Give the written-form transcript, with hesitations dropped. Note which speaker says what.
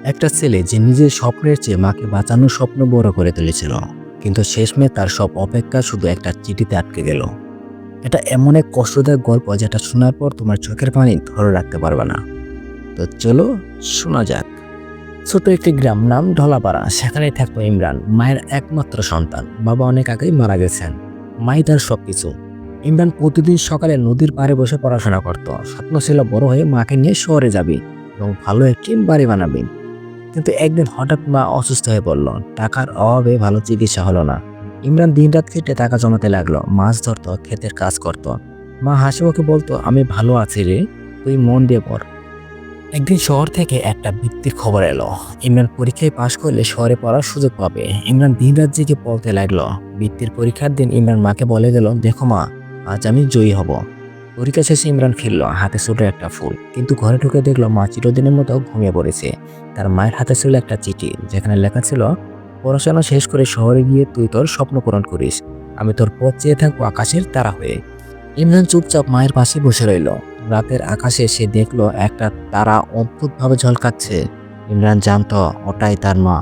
Speaker 1: একটা ছেলে যে নিজের স্বপ্নের চেয়ে মাকে বাঁচানোর স্বপ্ন বড় করে তুলেছিল, কিন্তু শেষমেশ তার সব অপেক্ষা শুধু একটা চিঠিতে আটকে গেল। এটা এমন এক কষ্টদায়ক গল্প যেটা শোনার পর তোমার চোখের পানি ধরে রাখতে পারবে না। তো চলো শোনা যাক। ছোট একটি গ্রাম, নাম ঢলাপাড়া। সেখানে থাকতো ইমরান, মায়ের একমাত্র সন্তান। বাবা অনেক আগেই মারা গেছেন, মাই তার সবকিছু। ইমরান প্রতিদিন সকালে নদীর পাড়ে বসে পড়াশোনা করত। স্বপ্ন ছিল বড় হয়ে মাকে নিয়ে শহরে যাবি এবং ভালো একটি বাড়ি বানাবি। কিন্তু একদিন হঠাৎ মা অসুস্থ হয়ে পড়ল। টাকার অভাবে ভালো চিকিৎসা হলো না। ইমরান দিনরাত খেটে টাকা জমাতে লাগলো, মাছ ধরতো, ক্ষেতের কাজ করত। মা হাসিমুখে বলতো, আমি ভালো আছি রে, তুই মন দিয়ে পড়। একদিন শহর থেকে একটা বৃত্তির খবর এলো, ইমরান পরীক্ষায় পাশ করলে শহরে পড়ার সুযোগ পাবে। ইমরান দিনরাত জেগে পড়তে লাগলো। বৃত্তির পরীক্ষার দিন ইমরান মাকে বলে গেল, দেখো মা, আজ আমি জয়ী হব। পরীক্ষা শেষে ইমরান ফিরল, হাতে ছোট একটা ফুল। কিন্তু ঘরে ঢুকে দেখলো মা চিরদিনের মতো ঘুমিয়ে পড়েছে। তার মায়ের হাতে ছিল একটা চিঠি, যেখানে লেখা ছিল, পড়াশোনা শেষ করে শহরে গিয়ে তুই তোর স্বপ্ন পূরণ করিস, আমি তোর পথ চেয়ে থাকবো আকাশের তারা হয়ে। ইমরান চুপচাপ মায়ের পাশে বসে রইল। রাতের আকাশে সে দেখলো একটা তারা অদ্ভুতভাবে ঝলকাচ্ছে। ইমরান জানতো ওটাই তার মা।